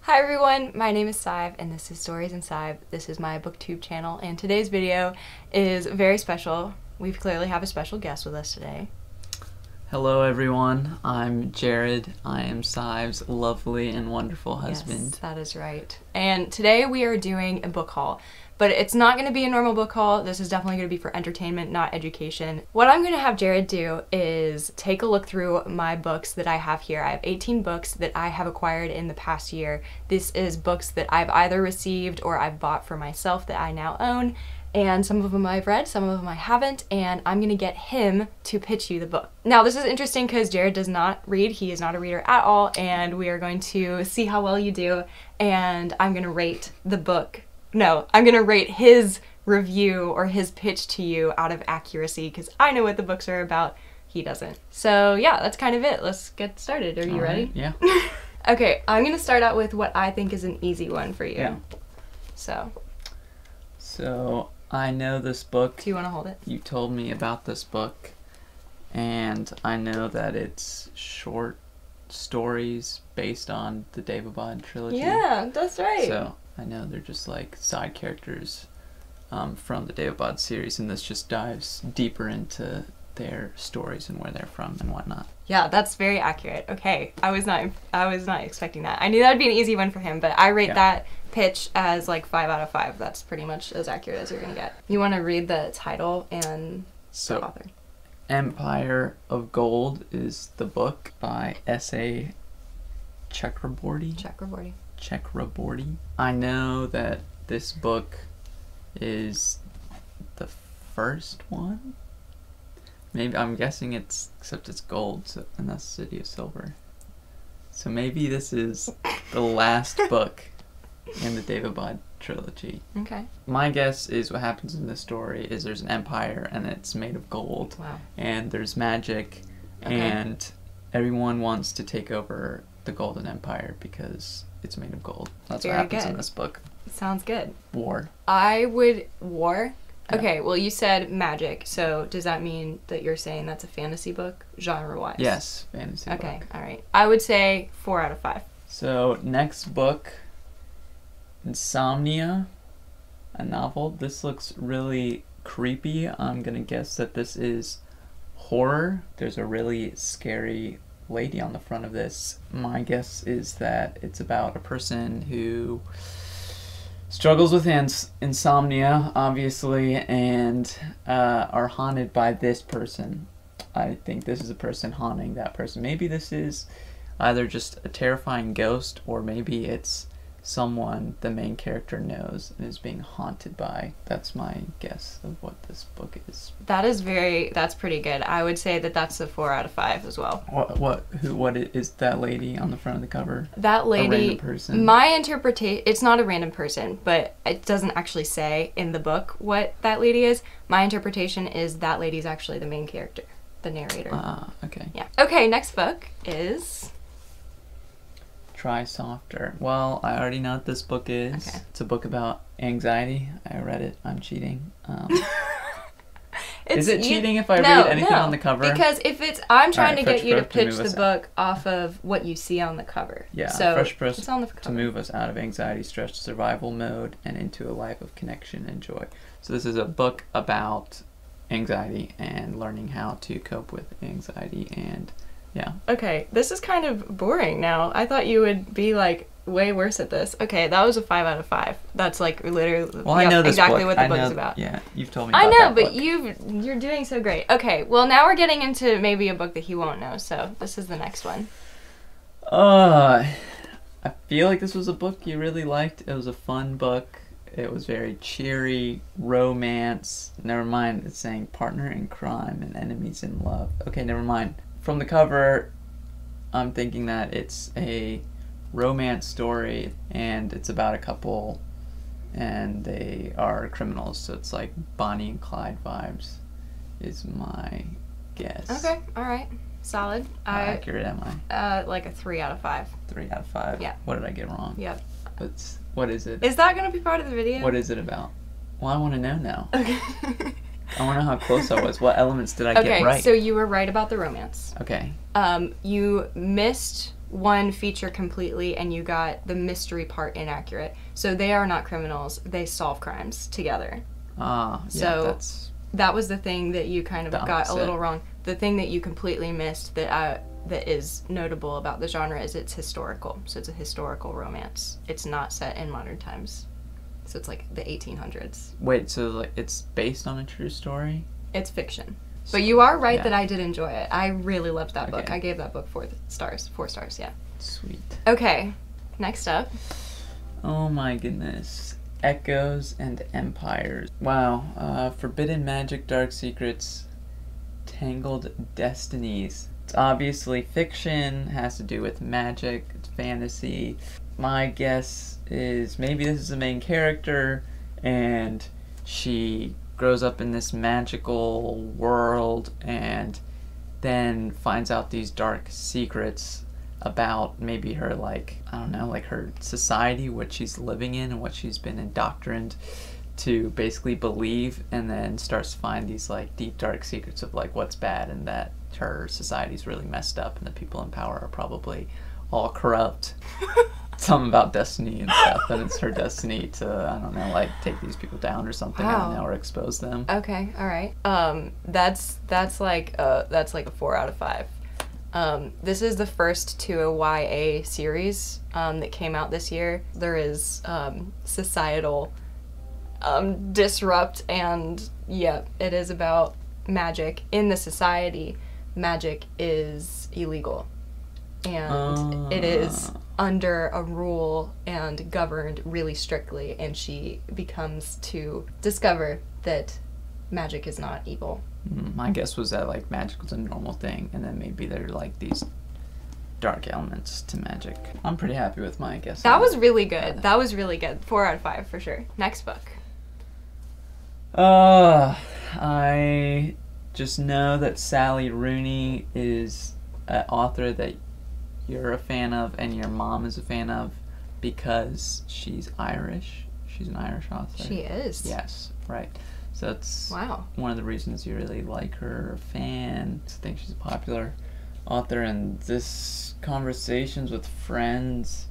Hi everyone, my name is Sive and this is Stories in Sive. This is my booktube channel and today's video is very special. We clearly have a special guest with us today. Hello everyone, I'm Jared. I am Sive's lovely and wonderful husband. Yes, that is right. And today we are doing a book haul. But it's not going to be a normal book haul. This is definitely going to be for entertainment, not education. What I'm going to have Jared do is take a look through my books that I have here. I have 18 books that I have acquired in the past year. This is books that I've either received or I've bought for myself that I now own. And some of them I've read, some of them I haven't, and I'm going to get him to pitch you the book. Now this is interesting because Jared does not read. He is not a reader at all, and we are going to see how well you do, and I'm going to rate the book. No, I'm gonna rate his review or his pitch to you out of accuracy because I know what the books are about. He doesn't. So yeah, that's kind of it. Let's get started. Are you ready? Yeah. Okay, I'm gonna start out with what I think is an easy one for you. Yeah. So I know this book. Do you want to hold it? You told me about this book, and I know that it's short stories based on the Debund Trilogy. Yeah, that's right. So I know they're just like side characters from the Debund series, and this just dives deeper into their stories and where they're from and whatnot. Yeah, that's very accurate. Okay, I was not expecting that. I knew that would be an easy one for him, but I rate that pitch as like 5 out of 5. That's pretty much as accurate as you're gonna get. You want to read the title and the author? Empire of Gold is the book by S.A. Chakraborty. I know that this book is the first one. Maybe I'm guessing except it's gold, so, and that's City of Silver. So maybe this is the last book in the Debund Trilogy. Okay. My guess is what happens in this story is there's an empire and it's made of gold. Wow. And there's magic, and everyone wants to take over the Golden Empire because it's made of gold. That's what happens in this book. Sounds good. War. War? Yeah. Okay, well you said magic, so does that mean that you're saying that's a fantasy book, genre-wise? Yes, fantasy book. Okay, alright. I would say 4 out of 5. So, next book, Insomnia, a novel. This looks really creepy. I'm gonna guess that this is horror. There's a really scary lady on the front of this. My guess is that it's about a person who struggles with insomnia, obviously, and are haunted by this person. I think this is a person haunting that person. Maybe this is either just a terrifying ghost, or maybe it's someone the main character knows and is being haunted by. That's my guess of what this book is. That's pretty good. I would say that that's a 4 out of 5 as well. What is that lady on the front of the cover? That lady, a random person? My interpretation, it's not a random person, but it doesn't actually say in the book what that lady is. My interpretation is that lady's actually the main character, the narrator. Okay. Yeah. Okay, next book is Try Softer. Well, I already know what this book is. Okay. It's a book about anxiety. I read it. I'm cheating. Is it cheating if I read anything on the cover? Because if it's, I'm trying to get you to pitch the book off of what you see on the cover. Yeah, so fresh press it's on the cover. To move us out of anxiety, stress, survival mode, and into a life of connection and joy. So this is a book about anxiety and learning how to cope with anxiety, and yeah. Okay, this is kind of boring now. I thought you would be like way worse at this. Okay, that was a 5 out of 5. That's like literally I know this exactly book. what the book is about. Yeah, you've told me about I know, that but book. you're doing so great. Okay, well now we're getting into maybe a book that he won't know, so this is the next one. I feel like this was a book you really liked. It was a fun book. It was very cheery, romance. Never mind, it's saying partner in crime and enemies in love. Okay, never mind. From the cover, I'm thinking that it's a romance story and it's about a couple and they are criminals, so it's like Bonnie and Clyde vibes is my guess. Okay, alright. Solid. How accurate am I? Like a 3 out of 5. 3 out of 5? Yeah. What did I get wrong? Yep. What is it? Is that going to be part of the video? What is it about? Well, I want to know now. Okay. I want to know how close I was. What elements did I get right? Okay, so you were right about the romance. Okay. You missed one feature completely and you got the mystery part inaccurate. So they are not criminals. They solve crimes together. Ah, yeah, So that was the thing that you kind of got opposite. a little wrong. The thing that you completely missed that is notable about the genre is it's historical. So it's a historical romance. It's not set in modern times. So it's like the 1800s. Wait, so like it's based on a true story? It's fiction. But you are right Yeah. that I did enjoy it. I really loved that book. Okay. I gave that book 4 stars. 4 stars, yeah. Sweet. Okay, next up. Oh my goodness. Echoes and Empires. Wow. Forbidden Magic, Dark Secrets, Tangled Destinies. It's obviously fiction, has to do with magic, it's fantasy. My guess is maybe this is the main character, and she grows up in this magical world and then finds out these dark secrets about maybe her, like, I don't know, like her society, what she's living in and what she's been indoctrined to basically believe, and then starts to find these like deep dark secrets of like what's bad and that her society's really messed up and the people in power are probably all corrupt. Something about destiny and stuff, and it's her destiny to, I don't know, like take these people down or something. I don't know, or expose them. Okay, all right. That's like a 4 out of 5. This is the first to a YA series that came out this year. There is societal disrupt, and yeah, it is about magic. In the society, magic is illegal, and it is under a rule and governed really strictly, and she becomes to discover that magic is not evil. My guess was that like magic was a normal thing, and then maybe there are like these dark elements to magic. I'm pretty happy with my guess. That was really good. That was really good. 4 out of 5 for sure. Next book. I just know that Sally Rooney is an author that you're a fan of and your mom is a fan of because she's Irish. She's an Irish author. She is. Yes, right. So that's Wow. one of the reasons you really like her, a fan. I think she's a popular author, and this Conversations with Friends.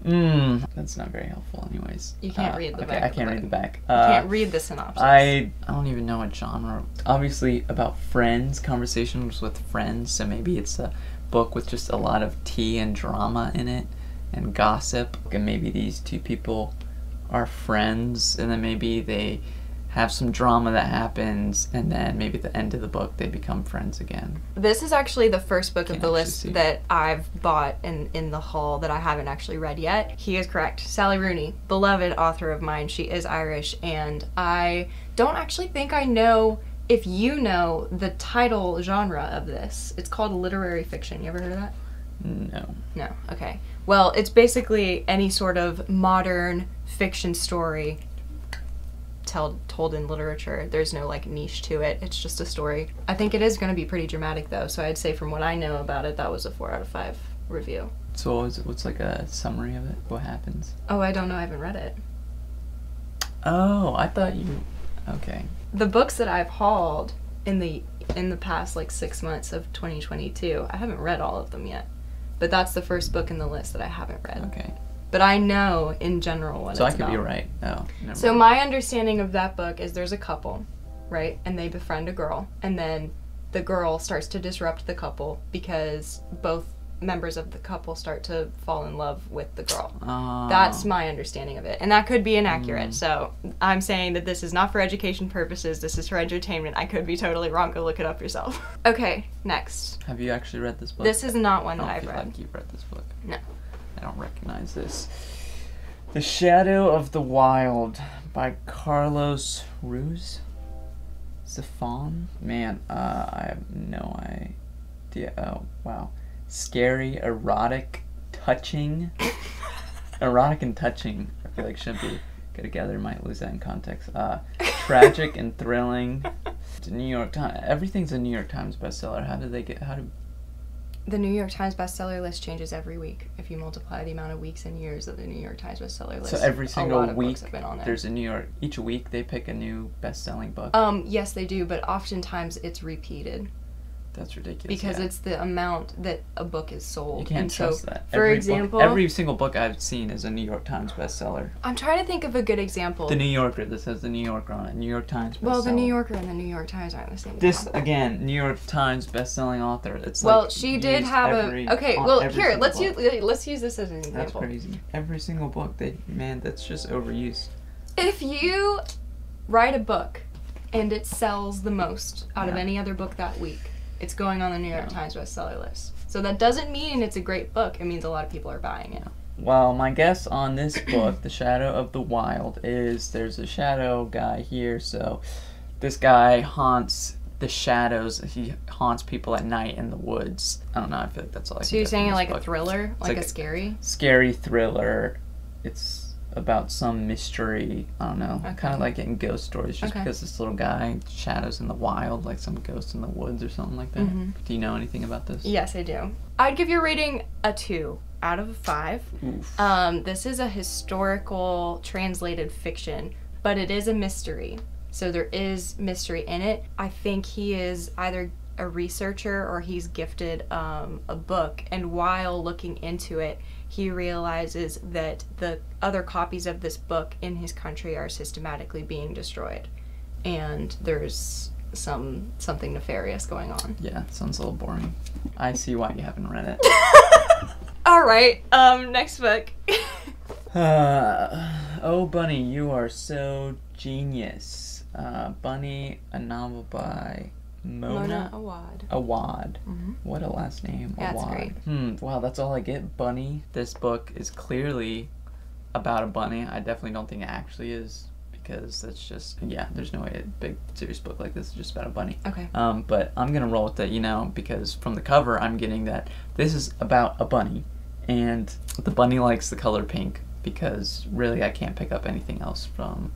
That's not very helpful anyways. You can't read the back. I can't read the back. You can't read the synopsis. I don't even know what genre. Obviously about friends, conversations with friends, so maybe it's a book with just a lot of tea and drama in it and gossip, and maybe these two people are friends, and then maybe they have some drama that happens, and then maybe at the end of the book they become friends again. This is actually the first book of Can't the actually list see. that I've bought in the haul that I haven't actually read yet. He is correct. Sally Rooney, beloved author of mine. She is Irish, and I don't actually think I know if you know the title genre of this. It's called literary fiction. You ever heard of that? No. No. Okay. Well, it's basically any sort of modern fiction story told in literature. There's no like niche to it. It's just a story. I think it is going to be pretty dramatic though, so I'd say from what I know about it, that was a 4 out of 5 review. So what's like a summary of it? What happens? Oh, I don't know. I haven't read it. Oh, I thought you... Okay. The books that I've hauled in the past like 6 months of 2022, I haven't read all of them yet. But that's the first book in the list that I haven't read. Okay. But I know in general what So it's I could about. be right. Oh, never So mind. my understanding of that book is there's a couple, right? And they befriend a girl, and then the girl starts to disrupt the couple because both members of the couple start to fall in love with the girl. Oh. That's my understanding of it. And that could be inaccurate. So I'm saying that this is not for education purposes. This is for entertainment. I could be totally wrong. Go look it up yourself. Okay, next. Have you actually read this book? This is not one I that don't I've feel read. like you've read this book. No. I don't recognize this. The Shadow of the Wild by Carlos Ruiz Zafon. Man, I have no idea. Oh, wow. Scary, erotic, touching. Erotic and touching. I feel like shouldn't be go together. Might lose that in context. Tragic and thrilling. The New York Times. Everything's a New York Times bestseller. How do The New York Times bestseller list changes every week. If you multiply the amount of weeks and years of the New York Times bestseller list, So every a single lot of week books have been on there. there's a New York. Each week they pick a new best-selling book. Yes, they do, but oftentimes it's repeated. That's ridiculous. Because it's the amount that a book is sold. You can't trust that. For example, every single book I've seen is a New York Times bestseller. I'm trying to think of a good example. The New Yorker. This has the New Yorker on it. New York Times bestseller. Well, the New Yorker and the New York Times aren't the same. This again, New York Times bestselling author. It's well, like she did have here. Let's use this as an example. That's crazy. Every single book. That's just overused. If you write a book and it sells the most out of any other book that week, it's going on the New York Times bestseller list. So that doesn't mean it's a great book. It means a lot of people are buying it. Well, my guess on this book, The Shadow of the Wild, is there's a shadow guy here. So this guy haunts the shadows. He haunts people at night in the woods. I don't know. I feel like that's all I can So you're saying it like book. A thriller? Like a scary? Scary thriller. It's about some mystery. I don't know. Okay. Kind of like in ghost stories, just because this little guy shadows in the wild, like some ghost in the woods or something like that. Mm-hmm. Do you know anything about this? Yes, I do. I'd give your rating a 2 out of 5. Oof. This is a historical translated fiction, but it is a mystery. So there is mystery in it. I think he is either a researcher or he's gifted a book, and while looking into it, he realizes that the other copies of this book in his country are systematically being destroyed, and there's something nefarious going on. Yeah, it sounds a little boring. I see why you haven't read it. All right, next book. Oh, Bunny, you are so genius. Bunny, a novel by Mona Awad. Awad. Mm-hmm. What a last name. Yeah, Awad. it's great. Wow, that's all I get. Bunny. This book is clearly about a bunny. I definitely don't think it actually is, because that's just, there's no way a big serious book like this is just about a bunny. Okay. But I'm gonna roll with that, because from the cover I'm getting that this is about a bunny, and the bunny likes the color pink, because really I can't pick up anything else from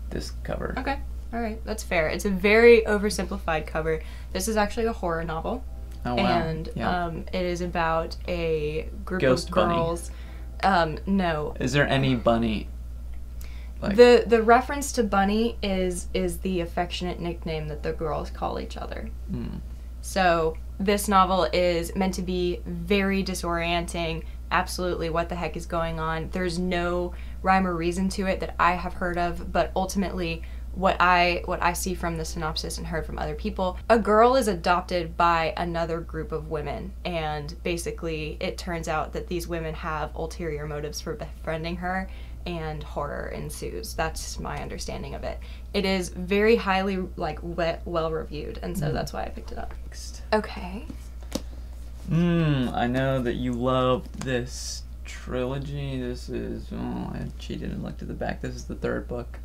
this cover. Okay. All right, that's fair. It's a very oversimplified cover. This is actually a horror novel. Oh, wow. And it is about a group Ghost of girls. No. Is there any bunny? Like... The reference to bunny is the affectionate nickname that the girls call each other. Mm. So this novel is meant to be very disorienting. Absolutely, what the heck is going on? There's no rhyme or reason to it that I have heard of, but ultimately what I see from the synopsis and heard from other people, a girl is adopted by another group of women, and basically it turns out that these women have ulterior motives for befriending her, and horror ensues. That's my understanding of it. It is very highly well reviewed, and so that's why I picked it up. Okay. I know that you love this trilogy. This is, I cheated and looked at the back. This is the 3rd book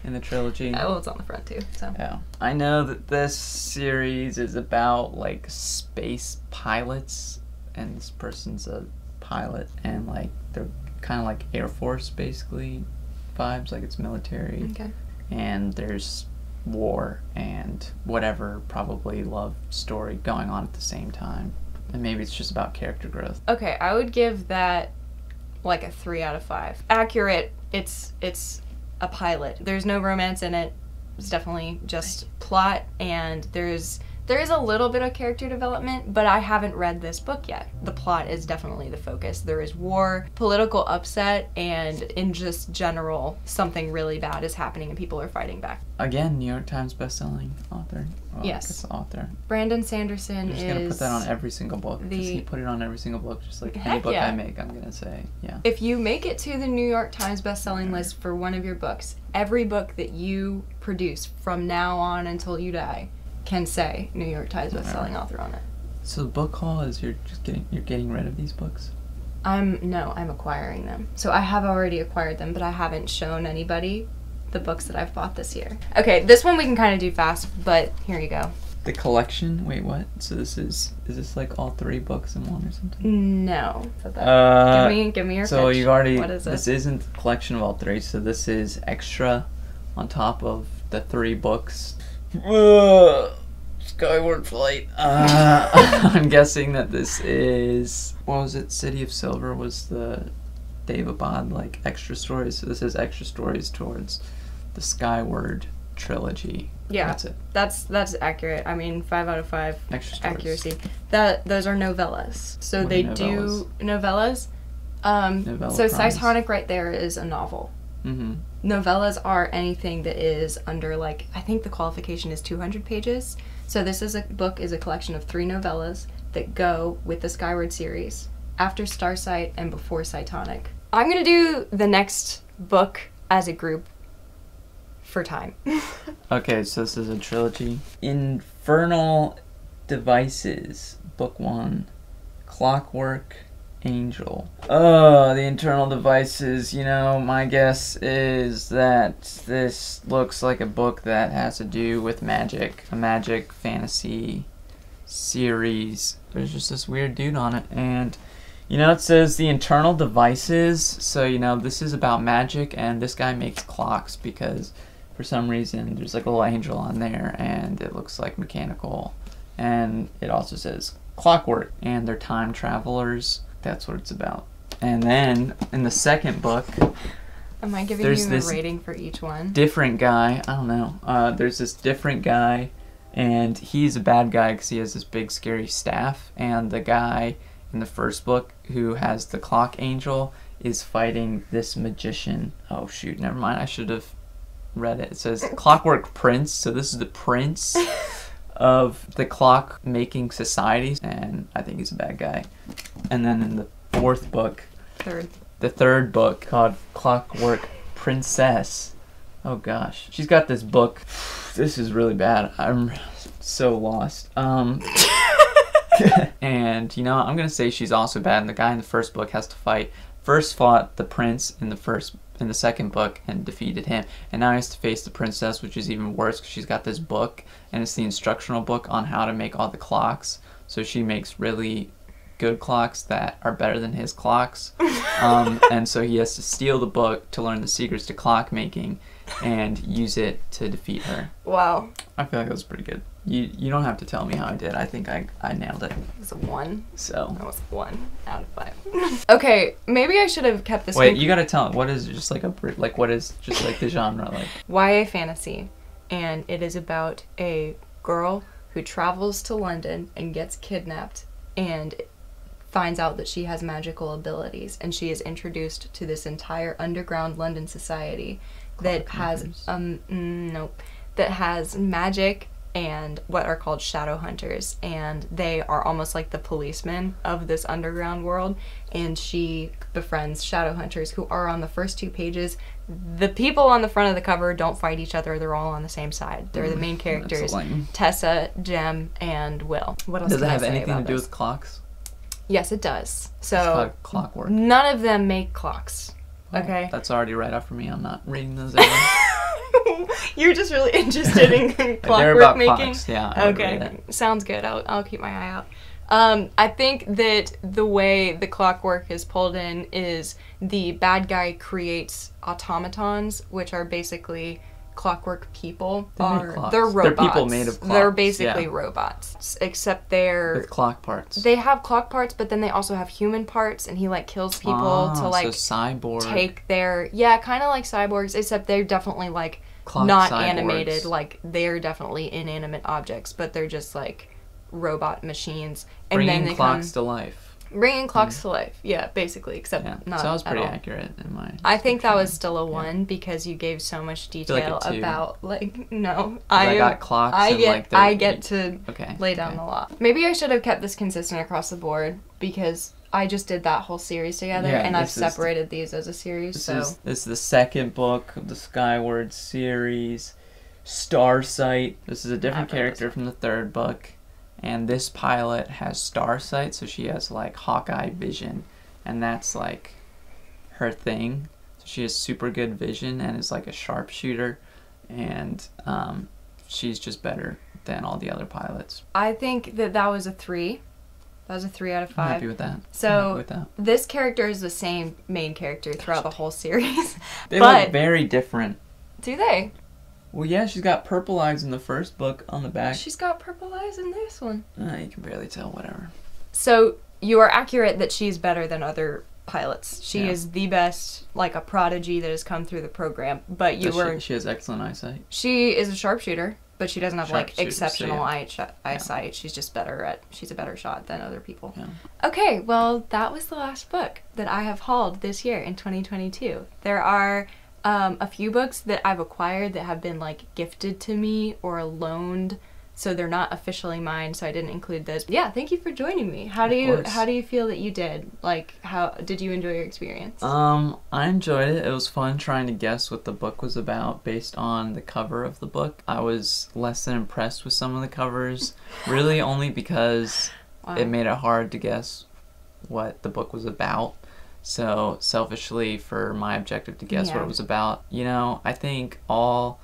in the trilogy. Oh, well, it's on the front too, so. Yeah. I know that this series is about, like, space pilots, and this person's a pilot, and, like, they're kind of like Air Force, basically, vibes, like it's military. Okay. And there's war and whatever, probably love story going on at the same time. And maybe it's just about character growth. Okay, I would give that like a 3 out of 5. Accurate, it's a pilot. There's no romance in it. It's definitely just plot, and there is a little bit of character development, but I haven't read this book yet. The plot is definitely the focus. There is war, political upset, and in just general, something really bad is happening and people are fighting back. Again, New York Times bestselling author. Well, yes. Author. Brandon Sanderson is... You're just going to put that on every single book. Because he put it on every single book, just like any book I make, I'm going to say, yeah. If you make it to the New York Times bestselling list for one of your books, every book that you produce from now on until you die can say New York Times bestselling author on it. So the book haul is you're getting rid of these books? I'm acquiring them. So I have already acquired them, but I haven't shown anybody the books that I've bought this year. Okay, this one we can kind of do fast, but here you go. The collection? Wait, what? So this is this like all 3 books in one or something? No. Give me your So pitch. you've already... What is it? This isn't a collection of all 3, so this is extra on top of the 3 books. Skyward Flight. I'm guessing that this is... What was it? City of Silver was the Dave Abad, like, extra stories. So this is extra stories towards the Skyward Trilogy. Yeah, That's it. That's accurate. I mean, 5 out of 5 Extra stars. accuracy. Those are novellas. So What are they do novellas. Novella So prize. Cytonic right there is a novel. Mm-hmm. Novellas are anything that is under, like, I think the qualification is 200 pages. So this is a collection of 3 novellas that go with the Skyward series, after Starsight and before Cytonic. I'm gonna do the next book as a group for time. Okay, so this is a trilogy. Infernal Devices, Book 1. Clockwork Angel. Oh, the internal devices, you know, my guess is that this looks like a book that has to do with magic. A magic fantasy series. There's just this weird dude on it, and you know, it says the internal devices, so you know, this is about magic, and this guy makes clocks because for some reason there's like a little angel on there and it looks like mechanical, and it also says clockwork, and they're time travelers. That's what it's about. And then in the second book, Am I giving there's you a this rating for each one? different guy. I don't know. There's this different guy, and he's a bad guy because he has this big scary staff, and the guy in the first book who has the clock angel is fighting this magician. Oh shoot, never mind. I should have read it. It says Clockwork Prince, so this is the prince of the clock making societies, and I think he's a bad guy. And then in the fourth book, the third book called Clockwork Princess. Oh gosh, she's got this book. This is really bad. I'm so lost. And you know, I'm gonna say she's also bad, and the guy in the first book has to fought the prince in the second book and defeated him, and now he has to face the princess, which is even worse because she's got this book, and it's the instructional book on how to make all the clocks. So she makes really good clocks that are better than his clocks, and so he has to steal the book to learn the secrets to clock making and use it to defeat her. Wow. I feel like that was pretty good. You don't have to tell me how I did. I think I nailed it. It was a 1. So That was 1 out of 5. Okay, maybe I should have kept this. Wait, you gotta tell what is just like what is just like the genre like? YA fantasy, and it is about a girl who travels to London and gets kidnapped and finds out that she has magical abilities, and she is introduced to this entire underground London society that has that has magic and what are called shadow hunters, and they are almost like the policemen of this underground world, and she befriends shadow hunters who are on the first 2 pages. The people on the front of the cover don't fight each other, they're all on the same side. They're the main characters, Tessa, Jem, and Will. What else does it have say anything to about do this? with clocks? Yes, it does. It's So called Clockwork. none of them make clocks. Oh, Okay. that's already right up for me. I'm not reading those anymore. You're just really interested in They're clockwork about making? clocks, yeah. I would read Okay, it. sounds good. I'll keep my eye out. I think that the way the clockwork is pulled in is the bad guy creates automatons, which are basically clockwork people. They make clocks. They're robots. They're people made of clocks. They're basically yeah. robots, except they're With clock parts. they have clock parts, but then they also have human parts, and he like kills people to like so cyborg. take their kind of like cyborgs, except they're definitely like Clock not cyborgs. animated. Like they're definitely inanimate objects, but they're just like robot machines. And Bringing then they clocks to life. bringing clocks to life. Yeah, basically, except Yeah, not. so I was at pretty all. accurate in my. I think that was description. still a 1 because you gave so much feel detail like a 2. about like no. I got clocks. I and, get like, they're- I get to Okay. lay down the law. Maybe I should have kept this consistent across the board because I just did that whole series together, Yeah, and I've this is- separated these as a series. This is the second book of the Skyward series. Starsight. This is a different I've read character this from the third book, and this pilot has Starsight, so she has like Hawkeye vision, and that's like her thing. So she has super good vision and is like a sharpshooter, and she's just better than all the other pilots. I think that was a 3. That was a 3 out of 5. I'm happy with that. So I'm happy with that. this character is the same main character throughout the whole series. They but look very different. do they? Well, yeah, she's got purple eyes in the first book on the back. She's got purple eyes in this one. You can barely tell, whatever. So you are accurate that she's better than other pilots. She Yeah. is the best, like a prodigy that has come through the program. But you were. She has excellent eyesight. She is a sharpshooter, but she doesn't have like Sharpshooter, exceptional so yeah. eyesight. She's just she's a better shot than other people. Yeah. Okay, well, that was the last book that I have hauled this year in 2022. There are a few books that I've acquired that have been like gifted to me or loaned, so they're not officially mine, so I didn't include those. Yeah, thank you for joining me. How do you feel that you did? Like, how did you enjoy your experience? I enjoyed it. It was fun trying to guess what the book was about based on the cover of the book. I was less than impressed with some of the covers, really only because Wow. it made it hard to guess what the book was about. So selfishly, for my objective to guess what Yeah. it was about, I think all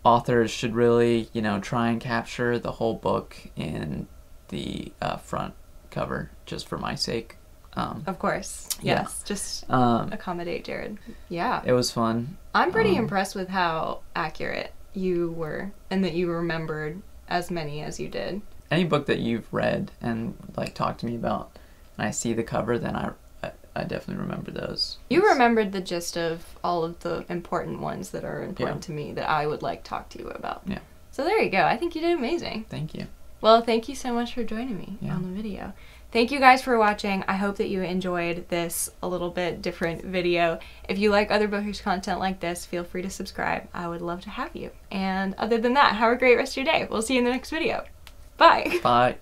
authors should really, try and capture the whole book in the front cover, just for my sake. Of course. Yeah. Yes. Just accommodate Jared. Yeah. It was fun. I'm pretty impressed with how accurate you were and that you remembered as many as you did. Any book that you've read and like talked to me about, and I see the cover, then I definitely remember those. You remembered the gist of all of the important ones that are important to me that I would like talk to you about. Yeah. So there you go. I think you did amazing. Thank you. Well, thank you so much for joining me on the video. Thank you guys for watching. I hope that you enjoyed this a little bit different video. If you like other bookish content like this, feel free to subscribe. I would love to have you. And other than that, have a great rest of your day. We'll see you in the next video. Bye. Bye.